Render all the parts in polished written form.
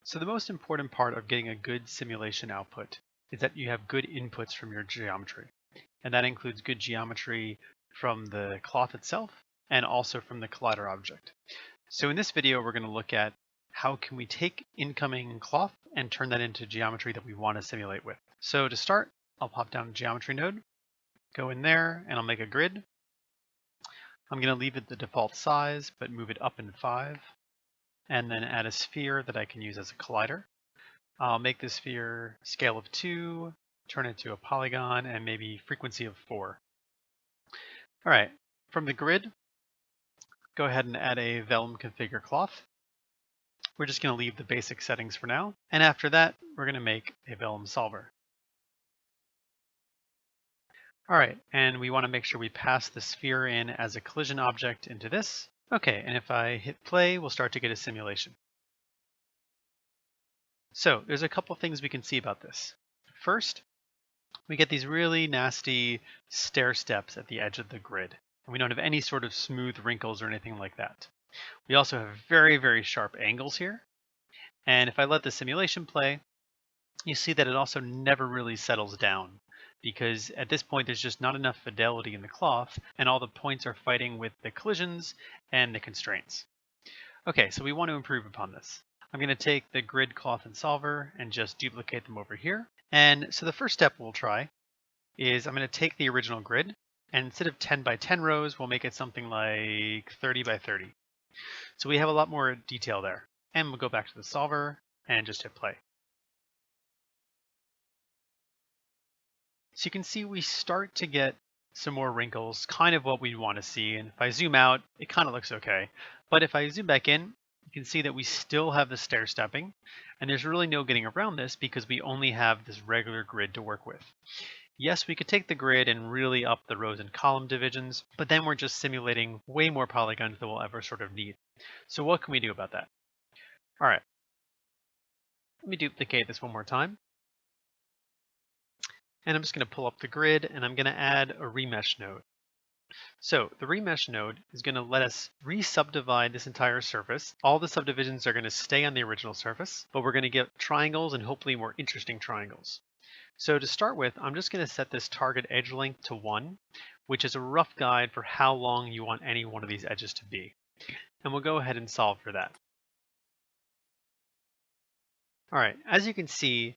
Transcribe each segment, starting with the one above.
So the most important part of getting a good simulation output is that you have good inputs from your geometry. And that includes good geometry from the cloth itself and also from the collider object. So in this video, we're going to look at how can we take incoming cloth and turn that into geometry that we want to simulate with. So to start, I'll pop down the geometry node, go in there, and I'll make a grid. I'm going to leave it the default size, but move it up in 5, and then add a sphere that I can use as a collider. I'll make the sphere scale of 2, turn it to a polygon, and maybe frequency of 4. All right, from the grid, go ahead and add a vellum configure cloth. We're just going to leave the basic settings for now. And after that, we're going to make a vellum solver. All right, and we want to make sure we pass the sphere in as a collision object into this. Okay, and if I hit play, we'll start to get a simulation. So there's a couple things we can see about this. First, we get these really nasty stair steps at the edge of the grid. And we don't have any sort of smooth wrinkles or anything like that. We also have very, very sharp angles here. And if I let the simulation play, you see that it also never really settles down, because at this point there's just not enough fidelity in the cloth, and all the points are fighting with the collisions and the constraints. Okay, so we want to improve upon this. I'm going to take the grid, cloth, and solver and just duplicate them over here. And so the first step we'll try is I'm going to take the original grid, and instead of 10 by 10 rows, we'll make it something like 30 by 30. So we have a lot more detail there. And we'll go back to the solver and just hit play. So you can see we start to get some more wrinkles, kind of what we want to see. And if I zoom out, it kind of looks okay. But if I zoom back in, you can see that we still have the stair stepping. And there's really no getting around this because we only have this regular grid to work with. Yes, we could take the grid and really up the rows and column divisions, but then we're just simulating way more polygons than we'll ever sort of need. So what can we do about that? All right, let me duplicate this one more time. And I'm just going to pull up the grid and I'm going to add a remesh node. So the remesh node is going to let us re-subdivide this entire surface. All the subdivisions are going to stay on the original surface, but we're going to get triangles and hopefully more interesting triangles. So to start with, I'm just going to set this target edge length to 1, which is a rough guide for how long you want any one of these edges to be. And we'll go ahead and solve for that. All right, as you can see,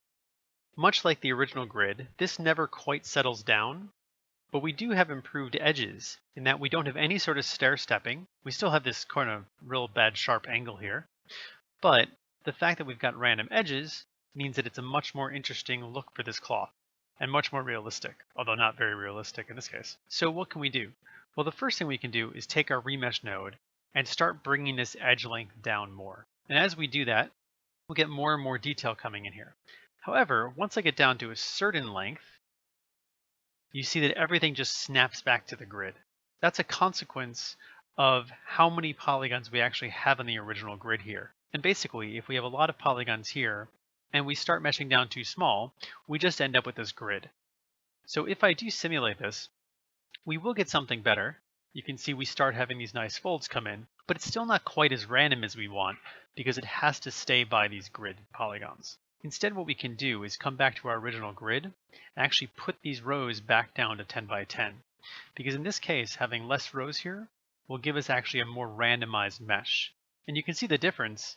much like the original grid, this never quite settles down, but we do have improved edges in that we don't have any sort of stair stepping. We still have this kind of real bad sharp angle here, but the fact that we've got random edges means that it's a much more interesting look for this cloth and much more realistic, although not very realistic in this case. So what can we do? Well, the first thing we can do is take our remesh node and start bringing this edge length down more. And as we do that, we'll get more and more detail coming in here. However, once I get down to a certain length, you see that everything just snaps back to the grid. That's a consequence of how many polygons we actually have in the original grid here. And basically, if we have a lot of polygons here, and we start meshing down too small, we just end up with this grid. So if I do simulate this, we will get something better. You can see we start having these nice folds come in, but it's still not quite as random as we want because it has to stay by these grid polygons. Instead, what we can do is come back to our original grid and actually put these rows back down to 10 by 10. Because in this case, having less rows here will give us actually a more randomized mesh. And you can see the difference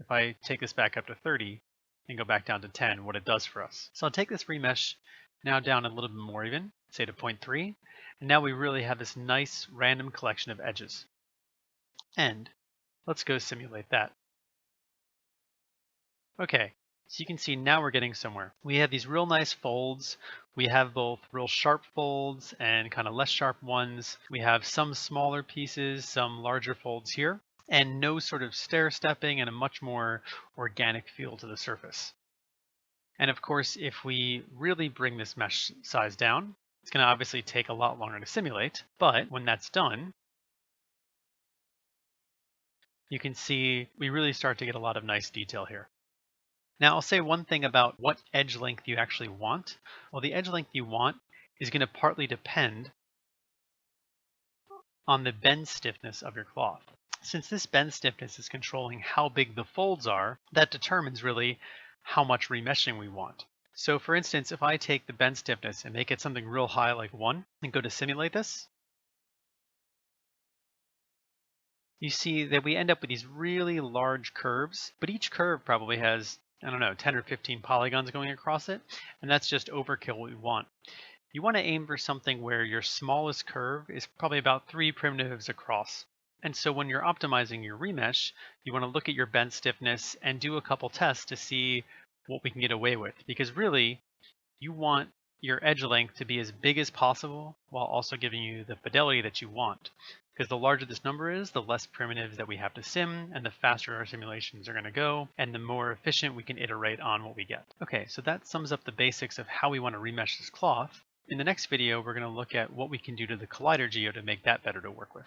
if I take this back up to 30 and go back down to 10, what it does for us. So I'll take this remesh now down a little bit more even, say to 0.3, and now we really have this nice random collection of edges. And let's go simulate that. Okay. So you can see now we're getting somewhere. We have these real nice folds. We have both real sharp folds and kind of less sharp ones. We have some smaller pieces, some larger folds here, and no sort of stair stepping and a much more organic feel to the surface. And of course, if we really bring this mesh size down, it's going to obviously take a lot longer to simulate. But when that's done, you can see we really start to get a lot of nice detail here. Now I'll say one thing about what edge length you actually want. Well, the edge length you want is going to partly depend on the bend stiffness of your cloth. Since this bend stiffness is controlling how big the folds are, that determines really how much remeshing we want. So for instance, if I take the bend stiffness and make it something real high like 1 and go to simulate this, you see that we end up with these really large curves, but each curve probably has, I don't know, 10 or 15 polygons going across it, and that's just overkill what we want. You want to aim for something where your smallest curve is probably about 3 primitives across. And so when you're optimizing your remesh, you want to look at your bend stiffness and do a couple tests to see what we can get away with. Because really, you want your edge length to be as big as possible while also giving you the fidelity that you want. Because the larger this number is, the less primitives that we have to sim, and the faster our simulations are going to go, and the more efficient we can iterate on what we get. Okay, so that sums up the basics of how we want to remesh this cloth. In the next video, we're going to look at what we can do to the collider geo to make that better to work with.